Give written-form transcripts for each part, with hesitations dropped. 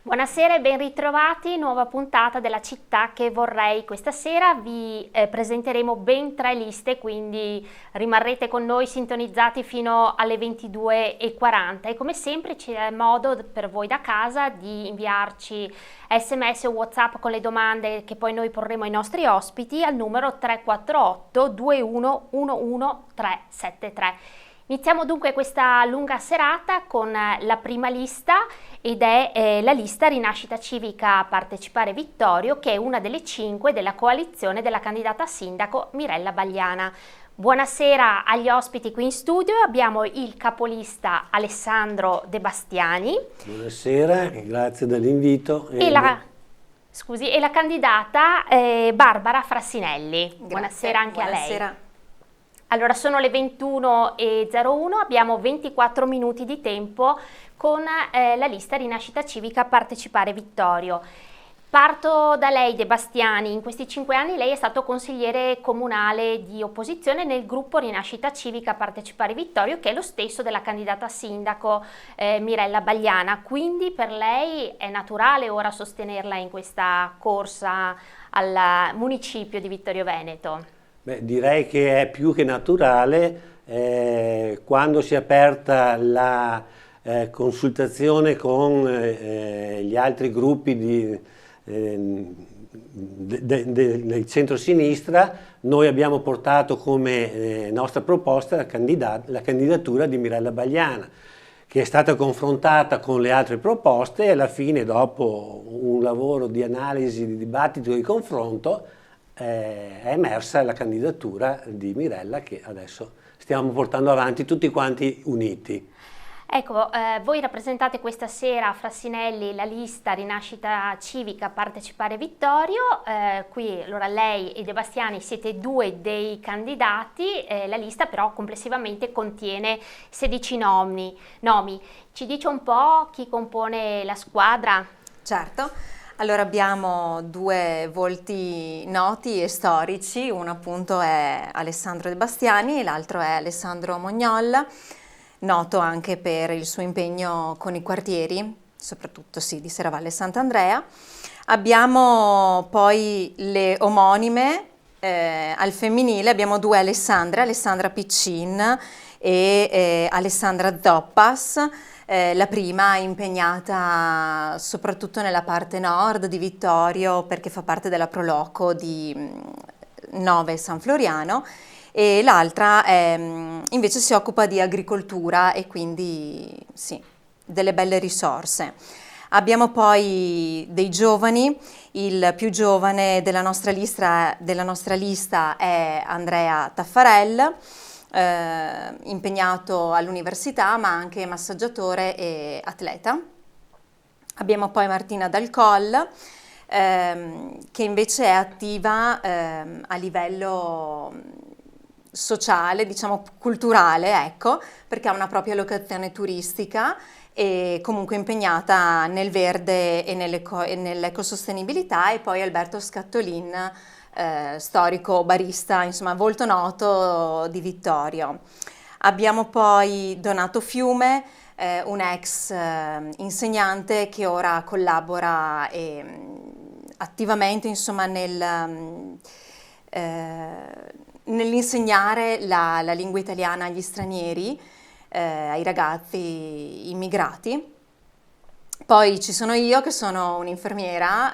Buonasera e ben ritrovati, nuova puntata della città che vorrei. Questa sera vi presenteremo ben 3 liste, quindi rimarrete con noi sintonizzati fino alle 22:40 e come sempre c'è modo per voi da casa di inviarci SMS o WhatsApp con le domande che poi noi porremo ai nostri ospiti al numero 348 2111 373. Iniziamo dunque questa lunga serata con la prima lista ed è la lista Rinascita Civica Partecipare Vittorio, che è una delle 5 della coalizione della candidata a sindaco Mirella Bagliana. Buonasera agli ospiti qui in studio, abbiamo il capolista Alessandro De Bastiani. Buonasera, grazie dell'invito. E la candidata Barbara Frassinelli. Grazie, buonasera anche a lei. Buonasera. Allora, sono le 21:01, abbiamo 24 minuti di tempo con la lista Rinascita Civica Partecipare Vittorio. Parto da lei, De Bastiani. In questi 5 anni lei è stato consigliere comunale di opposizione nel gruppo Rinascita Civica Partecipare Vittorio, che è lo stesso della candidata a sindaco Mirella Bagliana. Quindi per lei è naturale ora sostenerla in questa corsa al municipio di Vittorio Veneto? Beh, direi che è più che naturale. Quando si è aperta la consultazione con gli altri gruppi del centro-sinistra, noi abbiamo portato come nostra proposta la candidatura di Mirella Bagliana, che è stata confrontata con le altre proposte e alla fine, dopo un lavoro di analisi, di dibattito e di confronto, è emersa la candidatura di Mirella, che adesso stiamo portando avanti tutti quanti uniti. Ecco, voi rappresentate questa sera a Frassinelli la lista Rinascita Civica Partecipare Vittorio, qui allora lei e De Bastiani siete 2 dei candidati, la lista però complessivamente contiene 16 nomi. Ci dice un po' chi compone la squadra? Certo. Allora abbiamo 2 volti noti e storici, uno appunto è Alessandro De Bastiani e l'altro è Alessandro Mognol, noto anche per il suo impegno con i quartieri, soprattutto di Serravalle Sant'Andrea. Abbiamo poi le omonime, al femminile abbiamo 2 Alessandre, Alessandra Piccin e Alessandra Zoppas. La prima è impegnata soprattutto nella parte nord di Vittorio perché fa parte della Proloco di Nove San Floriano e l'altra invece si occupa di agricoltura e quindi delle belle risorse. Abbiamo poi dei giovani, il più giovane della nostra lista è Andrea Taffarel, impegnato all'università ma anche massaggiatore e atleta. Abbiamo poi Martina Dal Coll, che invece è attiva a livello sociale, diciamo culturale, ecco, perché ha una propria locazione turistica e comunque impegnata nel verde e nell'ecosostenibilità. E poi Alberto Scattolin, storico barista, insomma volto noto di Vittorio. Abbiamo poi Donato Fiume, un ex insegnante che ora collabora attivamente insomma nell'insegnare la lingua italiana agli stranieri, ai ragazzi immigrati. Poi ci sono io che sono un'infermiera,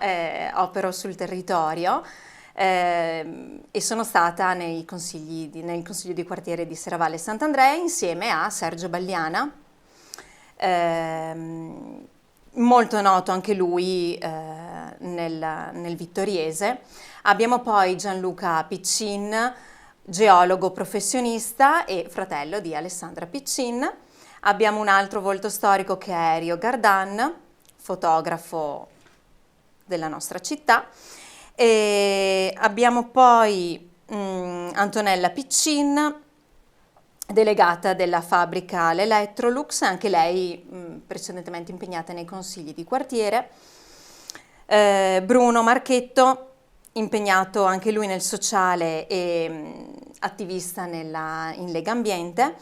opero sul territorio e sono stata nel consiglio di quartiere di Serravalle Sant'Andrea insieme a Sergio Bagliana, molto noto anche lui nel vittoriese. Abbiamo poi Gianluca Piccin, geologo professionista e fratello di Alessandra Piccin. Abbiamo un altro volto storico che è Rio Gardan, fotografo della nostra città. E abbiamo poi Antonella Piccin, delegata della fabbrica l'Electrolux, anche lei precedentemente impegnata nei consigli di quartiere. Bruno Marchetto, impegnato anche lui nel sociale e attivista in Lega Ambiente.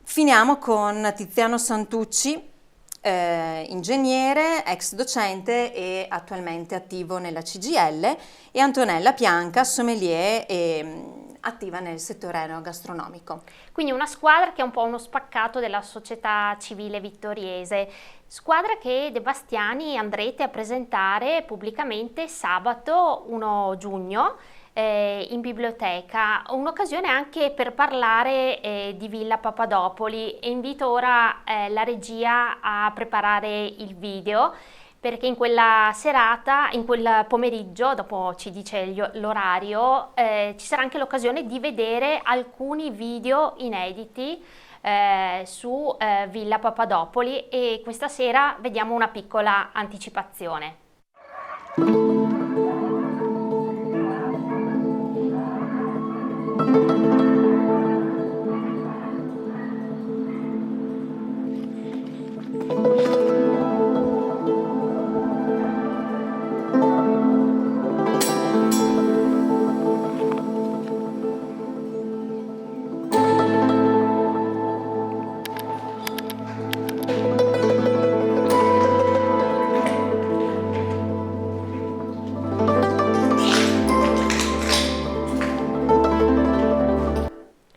Finiamo con Tiziano Santucci, ingegnere, ex docente e attualmente attivo nella CGIL, e Antonella Pianca, sommelier e attiva nel settore enogastronomico. Quindi una squadra che è un po' uno spaccato della società civile vittoriese, squadra che De Bastiani andrete a presentare pubblicamente sabato 1 giugno in biblioteca, un'occasione anche per parlare di Villa Papadopoli, e invito ora la regia a preparare il video, perché in quella serata, in quel pomeriggio, dopo ci dice l'orario, ci sarà anche l'occasione di vedere alcuni video inediti su Villa Papadopoli, e questa sera vediamo una piccola anticipazione.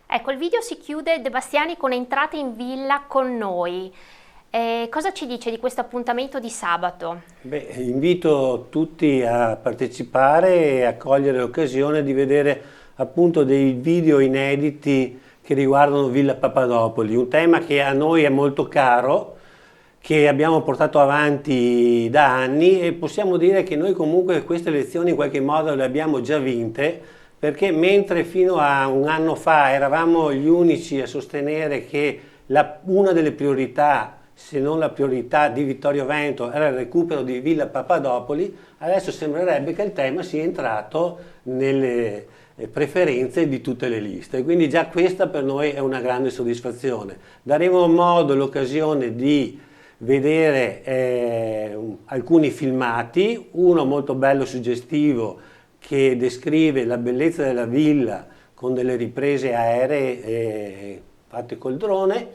Ecco, il video si chiude, De Bastiani, con entrate in villa con noi. Cosa ci dice di questo appuntamento di sabato? Beh, invito tutti a partecipare e a cogliere l'occasione di vedere appunto dei video inediti che riguardano Villa Papadopoli, un tema che a noi è molto caro, che abbiamo portato avanti da anni, e possiamo dire che noi comunque queste elezioni in qualche modo le abbiamo già vinte, perché mentre fino a un anno fa eravamo gli unici a sostenere che una delle priorità, se non la priorità di Vittorio Veneto, era il recupero di Villa Papadopoli, adesso sembrerebbe che il tema sia entrato nelle preferenze di tutte le liste. Quindi già questa per noi è una grande soddisfazione. Daremo modo, l'occasione di vedere alcuni filmati, uno molto bello, suggestivo, che descrive la bellezza della villa con delle riprese aeree fatte col drone,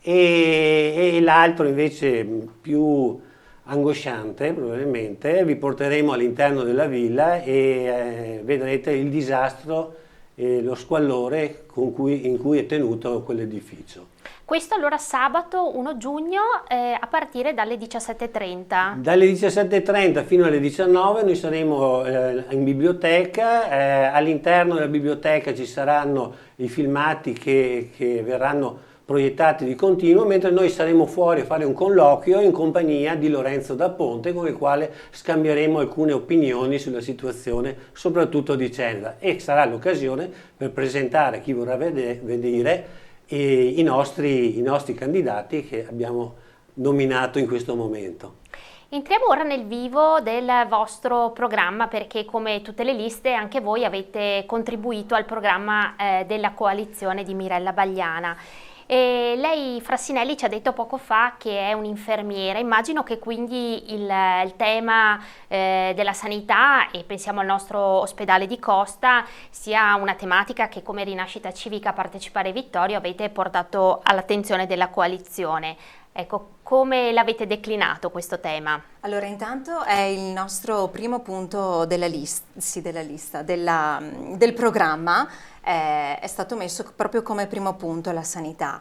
e l'altro invece più angosciante, probabilmente vi porteremo all'interno della villa e vedrete il disastro e lo squallore in cui è tenuto quell'edificio. Questo allora sabato 1 giugno a partire dalle 17:30. Dalle 17:30 fino alle 19 noi saremo in biblioteca, all'interno della biblioteca ci saranno i filmati che verranno proiettati di continuo, mentre noi saremo fuori a fare un colloquio in compagnia di Lorenzo da Ponte, con il quale scambieremo alcune opinioni sulla situazione, soprattutto di Ceneda, e sarà l'occasione per presentare chi vorrà vedere i nostri candidati che abbiamo nominato in questo momento. Entriamo ora nel vivo del vostro programma, perché come tutte le liste anche voi avete contribuito al programma della coalizione di Mirella Bagliana. E lei, Frassinelli, ci ha detto poco fa che è un'infermiera. Immagino che quindi il tema della sanità, e pensiamo al nostro ospedale di Costa, sia una tematica che come Rinascita Civica Partecipare Vittorio avete portato all'attenzione della coalizione. Ecco, come l'avete declinato questo tema? Allora, intanto è il nostro primo punto del programma, è stato messo proprio come primo punto la sanità.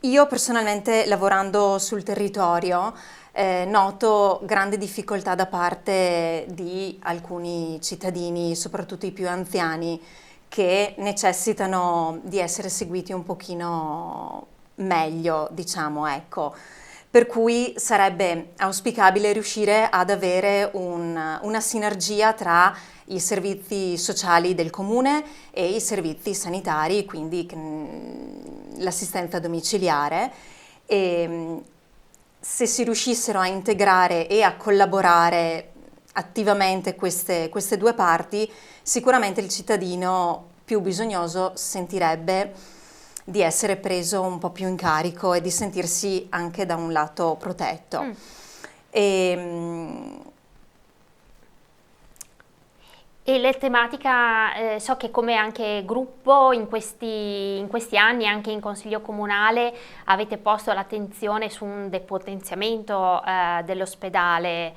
Io personalmente, lavorando sul territorio, noto grande difficoltà da parte di alcuni cittadini, soprattutto i più anziani, che necessitano di essere seguiti un pochino meglio, diciamo, ecco. Per cui sarebbe auspicabile riuscire ad avere una sinergia tra i servizi sociali del comune e i servizi sanitari, quindi l'assistenza domiciliare, e se si riuscissero a integrare e a collaborare attivamente queste due parti, sicuramente il cittadino più bisognoso sentirebbe di essere preso un po' più in carico e di sentirsi anche da un lato protetto. E la tematica, so che come anche gruppo in questi anni, anche in Consiglio Comunale, avete posto l'attenzione su un depotenziamento dell'ospedale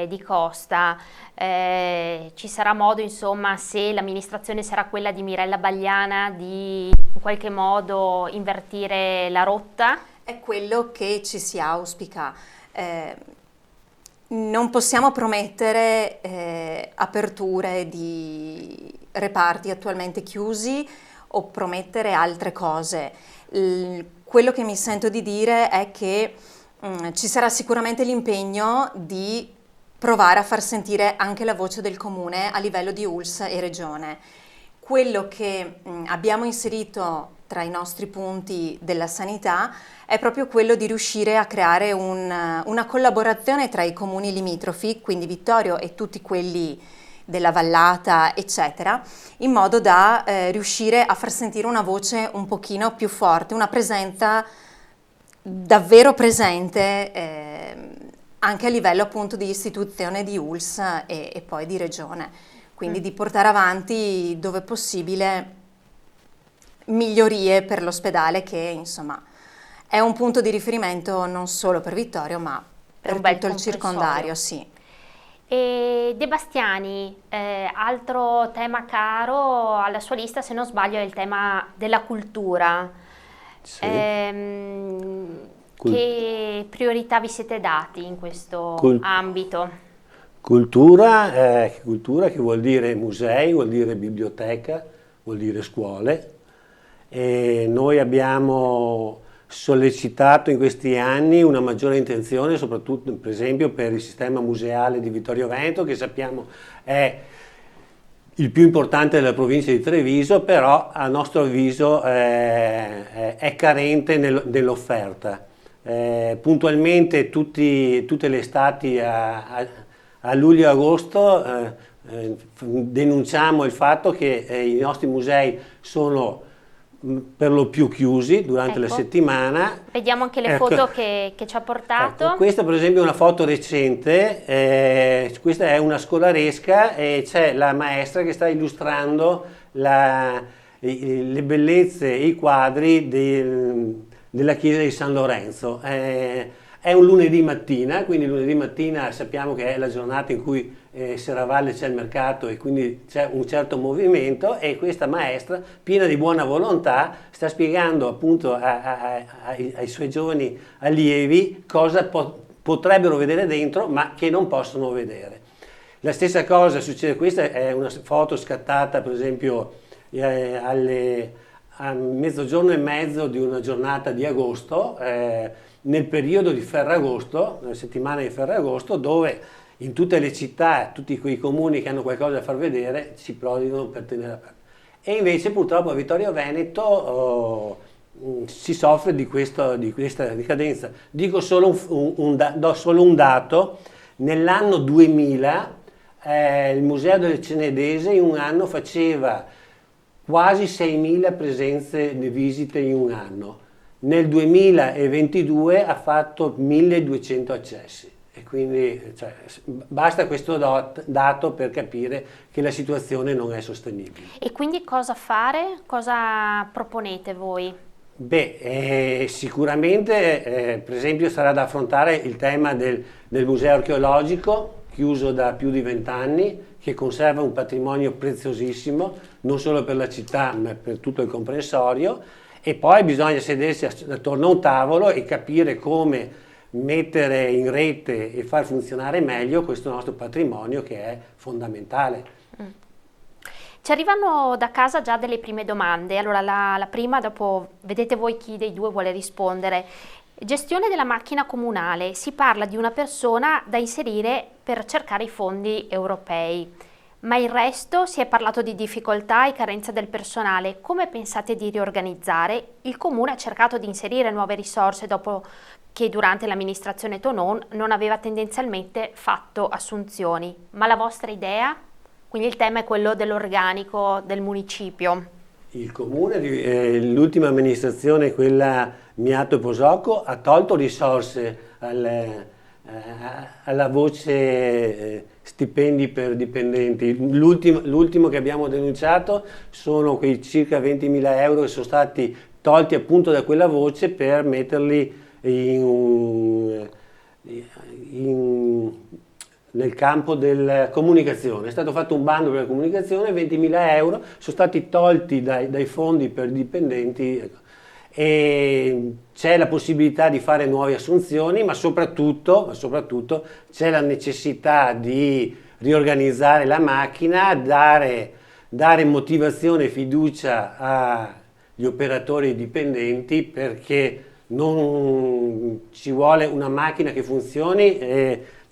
di Costa. Ci sarà modo, insomma, se l'amministrazione sarà quella di Mirella Bagliana, di in qualche modo invertire la rotta? È quello che ci si auspica. Non possiamo promettere aperture di reparti attualmente chiusi o promettere altre cose. Quello che mi sento di dire è che ci sarà sicuramente l'impegno di provare a far sentire anche la voce del comune a livello di ULSS e regione. Quello che abbiamo inserito tra i nostri punti della sanità è proprio quello di riuscire a creare una collaborazione tra i comuni limitrofi, quindi Vittorio e tutti quelli della Vallata, eccetera, in modo da riuscire a far sentire una voce un pochino più forte, una presenza davvero presente anche a livello appunto di istituzione di ULSS e poi di regione, quindi di portare avanti dove possibile migliorie per l'ospedale che insomma è un punto di riferimento non solo per Vittorio ma per tutto il circondario, sì. E De Bastiani, altro tema caro alla sua lista, se non sbaglio, è il tema della cultura. Sì. Che priorità vi siete dati in questo ambito? Cultura che vuol dire musei, vuol dire biblioteca, vuol dire scuole. E noi abbiamo sollecitato in questi anni una maggiore intenzione, soprattutto per esempio per il sistema museale di Vittorio Veneto, che sappiamo è il più importante della provincia di Treviso, però a nostro avviso è carente nell'offerta. Puntualmente tutte le estati a luglio e agosto denunciamo il fatto che i nostri musei sono per lo più chiusi durante la settimana. Vediamo anche le foto che ci ha portato. Ecco, questa per esempio è una foto recente, questa è una scolaresca e c'è la maestra che sta illustrando le bellezze e i quadri della chiesa di San Lorenzo. È un lunedì mattina, quindi lunedì mattina sappiamo che è la giornata in cui Serravalle c'è il mercato e quindi c'è un certo movimento, e questa maestra, piena di buona volontà, sta spiegando appunto ai suoi giovani allievi cosa potrebbero vedere dentro ma che non possono vedere. La stessa cosa succede, questa è una foto scattata per esempio a mezzogiorno e mezzo di una giornata di agosto, nel periodo di Ferragosto, nella settimana di Ferragosto, dove in tutte le città, tutti quei comuni che hanno qualcosa da far vedere, si prodigano per tenere aperto. E invece purtroppo a Vittorio Veneto si soffre di questa decadenza. Dico solo do solo un dato: nell'anno 2000 il Museo del Cenedese in un anno faceva quasi 6.000 presenze di visite in un anno. Nel 2022 ha fatto 1.200 accessi. E quindi basta questo dato per capire che la situazione non è sostenibile. E quindi cosa fare? Cosa proponete voi? Beh, sicuramente per esempio sarà da affrontare il tema del museo archeologico, chiuso da più di 20 anni, che conserva un patrimonio preziosissimo, non solo per la città ma per tutto il comprensorio, e poi bisogna sedersi attorno a un tavolo e capire come mettere in rete e far funzionare meglio questo nostro patrimonio che è fondamentale. Ci arrivano da casa già delle prime domande. Allora la prima, dopo vedete voi chi dei due vuole rispondere. Gestione della macchina comunale, si parla di una persona da inserire per cercare i fondi europei, ma il resto si è parlato di difficoltà e carenza del personale. Come pensate di riorganizzare? Il comune ha cercato di inserire nuove risorse dopo che durante l'amministrazione Tonon non aveva tendenzialmente fatto assunzioni, ma la vostra idea? Quindi il tema è quello dell'organico del municipio. Il comune, l'ultima amministrazione, quella Miato e Posocco, ha tolto risorse alla voce stipendi per dipendenti. L'ultimo che abbiamo denunciato sono quei circa 20.000 euro che sono stati tolti appunto da quella voce per metterli nel campo della comunicazione. È stato fatto un bando per la comunicazione, 20.000 euro sono stati tolti dai fondi per dipendenti, ecco. E c'è la possibilità di fare nuove assunzioni, ma soprattutto c'è la necessità di riorganizzare la macchina, dare motivazione e fiducia agli operatori dipendenti, perché non ci vuole una macchina che funzioni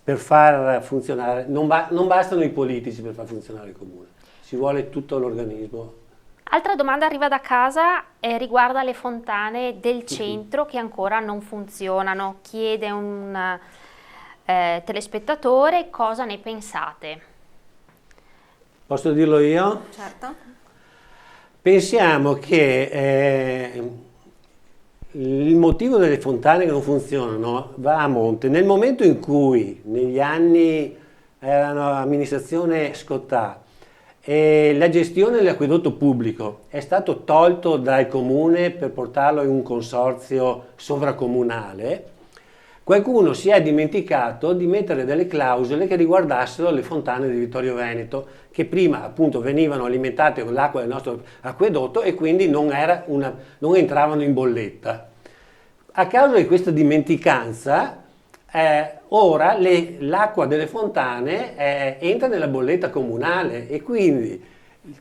per far funzionare, non bastano i politici per far funzionare il comune, ci vuole tutto l'organismo. Altra domanda arriva da casa e riguarda le fontane del centro che ancora non funzionano. Chiede un telespettatore cosa ne pensate. Posso dirlo io? Certo. Pensiamo che il motivo delle fontane che non funzionano va a monte. Nel momento in cui negli anni erano amministrazione Scottà e la gestione dell'acquedotto pubblico è stato tolto dal comune per portarlo in un consorzio sovracomunale, qualcuno si è dimenticato di mettere delle clausole che riguardassero le fontane di Vittorio Veneto, che prima appunto venivano alimentate con l'acqua del nostro acquedotto e quindi non entravano in bolletta. A causa di questa dimenticanza, ora l'acqua delle fontane entra nella bolletta comunale e quindi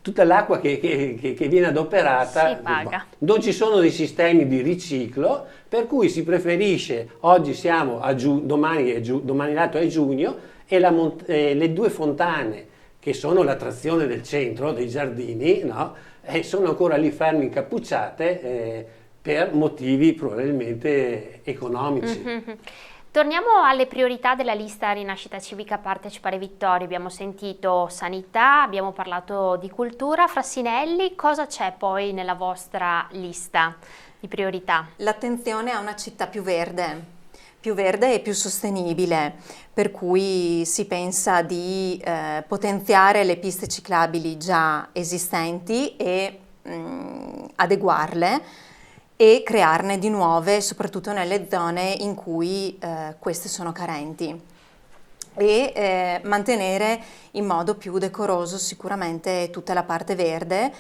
tutta l'acqua che viene adoperata si paga. Non ci sono dei sistemi di riciclo, per cui si preferisce, oggi siamo a domani l'altro è giugno, e le due fontane che sono l'attrazione del centro, dei giardini, no? Sono ancora lì ferme incappucciate per motivi probabilmente economici. Mm-hmm. Torniamo alle priorità della lista Rinascita Civica Partecipare Vittoria. Abbiamo sentito sanità, abbiamo parlato di cultura. Frassinelli, cosa c'è poi nella vostra lista di priorità? L'attenzione a una città più verde e più sostenibile, per cui si pensa di potenziare le piste ciclabili già esistenti e adeguarle e crearne di nuove, soprattutto nelle zone in cui queste sono carenti, e mantenere in modo più decoroso sicuramente tutta la parte verde.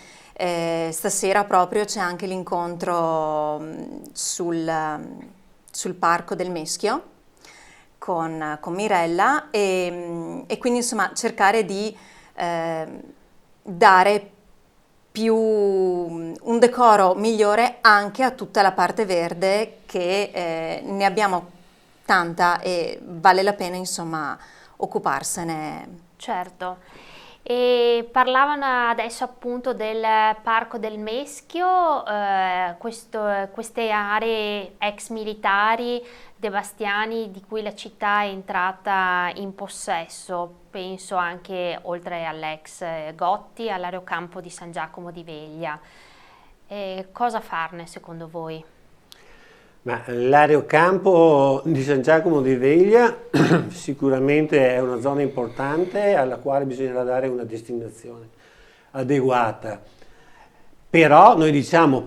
Stasera proprio c'è anche l'incontro sul Parco del Meschio con Mirella e quindi insomma cercare di dare un decoro migliore anche a tutta la parte verde, che ne abbiamo tanta e vale la pena insomma occuparsene. Certo. E parlavano adesso appunto del Parco del Meschio, queste aree ex militari devastiani di cui la città è entrata in possesso. Penso anche, oltre all'ex Gotti, all'aerocampo di San Giacomo di Veglia. Cosa farne secondo voi? Ma l'aerocampo di San Giacomo di Veglia sicuramente è una zona importante alla quale bisognerà dare una destinazione adeguata. Però, noi diciamo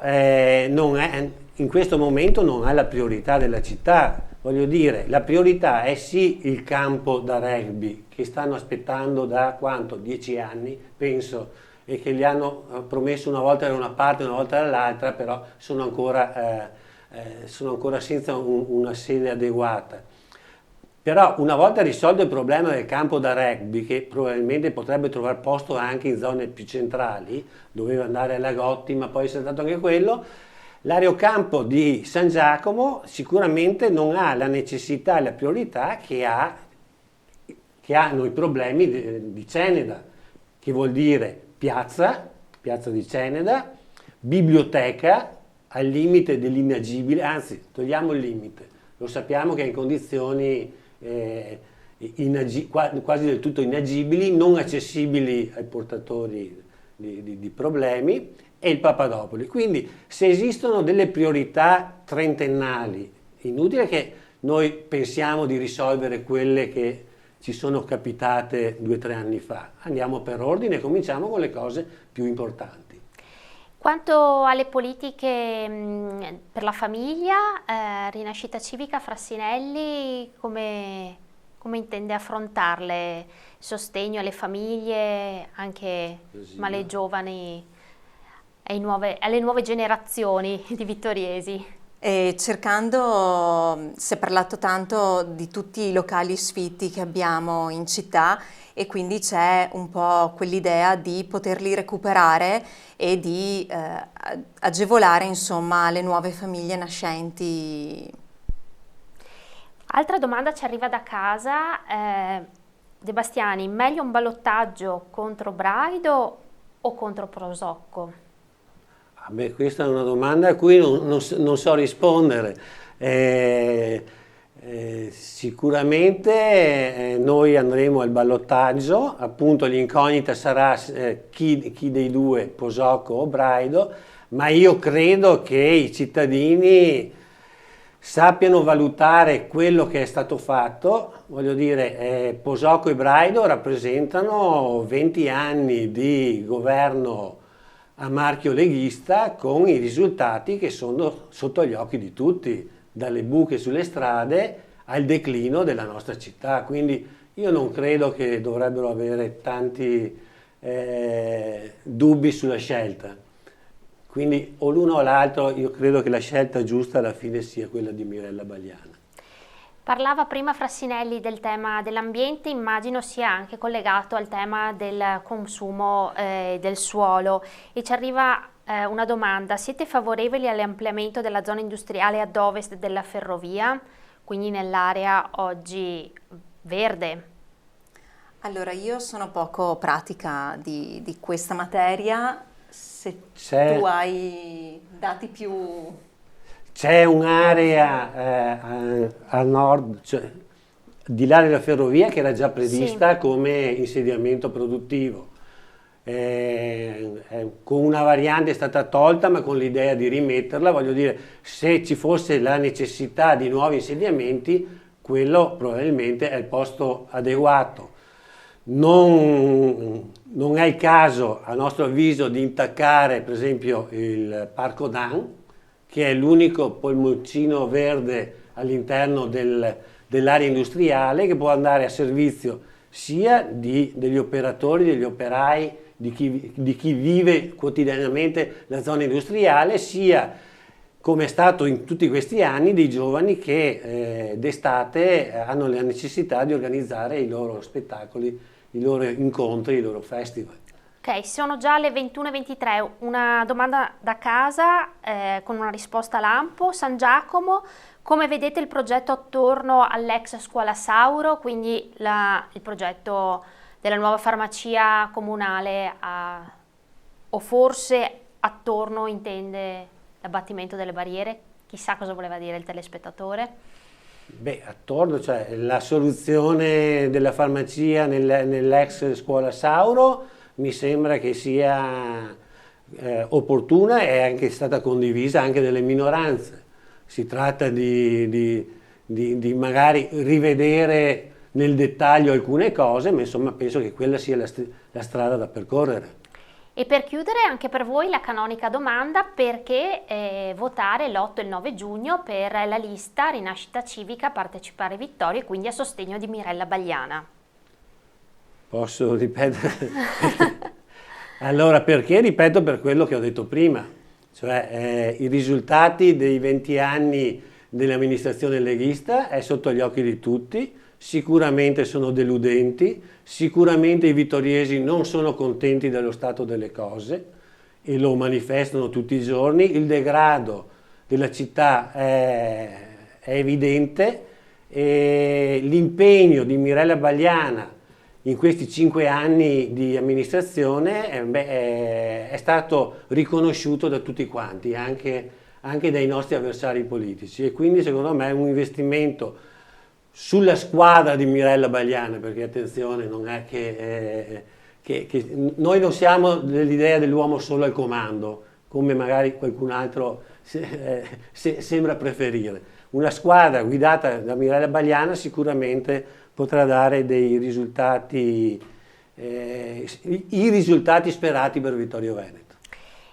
in questo momento non è la priorità della città. Voglio dire, la priorità è sì il campo da rugby, che stanno aspettando da quanto? 10 anni, penso, e che gli hanno promesso una volta da una parte e una volta dall'altra, però sono ancora senza una sede adeguata. Però una volta risolto il problema del campo da rugby, che probabilmente potrebbe trovare posto anche in zone più centrali, doveva andare alla Gotti, ma poi è saltato anche quello, l'aerocampo di San Giacomo sicuramente non ha la necessità e la priorità che hanno i problemi di Ceneda, che vuol dire piazza di Ceneda, biblioteca al limite dell'inagibile, anzi togliamo il limite, lo sappiamo che è in condizioni quasi del tutto inagibili, non accessibili ai portatori di problemi, e il Papadopoli. Quindi se esistono delle priorità trentennali, inutile che noi pensiamo di risolvere quelle che ci sono capitate 2 o 3 anni fa. Andiamo per ordine e cominciamo con le cose più importanti. Quanto alle politiche per la famiglia, Rinascita Civica Frassinelli come intende affrontarle? Sostegno alle famiglie, anche ma alle giovani, alle nuove generazioni di vittoriesi? E cercando, si è parlato tanto di tutti i locali sfitti che abbiamo in città e quindi c'è un po' quell'idea di poterli recuperare e di agevolare insomma le nuove famiglie nascenti. Altra domanda ci arriva da casa, De Bastiani, meglio un ballottaggio contro Braido o contro Prosocco? Beh, questa è una domanda a cui non so rispondere. Sicuramente noi andremo al ballottaggio, appunto l'incognita sarà chi dei due, Prosocco o Braido, ma io credo che i cittadini sappiano valutare quello che è stato fatto. Voglio dire, Prosocco e Braido rappresentano 20 anni di governo a marchio leghista con i risultati che sono sotto gli occhi di tutti, dalle buche sulle strade al declino della nostra città. Quindi io non credo che dovrebbero avere tanti dubbi sulla scelta. Quindi o l'uno o l'altro, io credo che la scelta giusta alla fine sia quella di Mirella Bagliana. Parlava prima Frassinelli del tema dell'ambiente, immagino sia anche collegato al tema del consumo del suolo e ci arriva una domanda: siete favorevoli all'ampliamento della zona industriale ad ovest della ferrovia, quindi nell'area oggi verde? Allora, io sono poco pratica di questa materia, se tu hai dati più... C'è un'area a nord, cioè, di là della ferrovia, che era già prevista come insediamento produttivo. Con una variante è stata tolta, ma con l'idea di rimetterla. Voglio dire, se ci fosse la necessità di nuovi insediamenti, quello probabilmente è il posto adeguato. Non è il caso, a nostro avviso, di intaccare per esempio il Parco Dan, che è l'unico polmoncino verde all'interno dell'area industriale, che può andare a servizio sia degli operatori, degli operai, di chi vive quotidianamente la zona industriale, sia, come è stato in tutti questi anni, dei giovani che d'estate hanno la necessità di organizzare i loro spettacoli, i loro incontri, i loro festival. Ok, sono già le 21:23, una domanda da casa con una risposta lampo. San Giacomo, come vedete il progetto attorno all'ex scuola Sauro, quindi il progetto della nuova farmacia comunale, o forse attorno intende l'abbattimento delle barriere? Chissà cosa voleva dire il telespettatore. Beh, attorno, cioè la soluzione della farmacia nell'ex scuola Sauro mi sembra che sia opportuna e anche stata condivisa anche dalle minoranze. Si tratta di magari rivedere nel dettaglio alcune cose, ma insomma penso che quella sia la strada da percorrere. E per chiudere, anche per voi la canonica domanda: perché votare l'8 e il 9 giugno per la lista Rinascita Civica Partecipare Vittorie, quindi a sostegno di Mirella Bagliana? Posso ripetere? Allora, perché? Ripeto per quello che ho detto prima, cioè i risultati dei 20 anni dell'amministrazione leghista è sotto gli occhi di tutti, sicuramente sono deludenti, sicuramente i vittoriesi non sono contenti dello stato delle cose e lo manifestano tutti i giorni, il degrado della città è evidente e l'impegno di Mirella Bagliana in questi 5 anni di amministrazione è stato riconosciuto da tutti quanti, anche dai nostri avversari politici, e quindi secondo me è un investimento sulla squadra di Mirella Bagliana, perché attenzione, non è che noi non siamo dell'idea dell'uomo solo al comando, come magari qualcun altro sembra preferire. una squadra guidata da Mirella Bagliana sicuramente potrà dare dei risultati, i risultati sperati per Vittorio Veneto.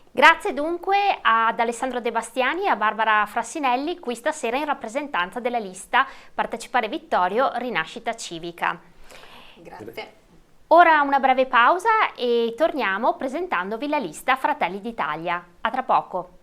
Grazie dunque ad Alessandro De Bastiani e a Barbara Frassinelli, qui stasera in rappresentanza della lista Partecipare Vittorio Rinascita Civica. Grazie. Ora una breve pausa e torniamo presentandovi la lista Fratelli d'Italia. A tra poco.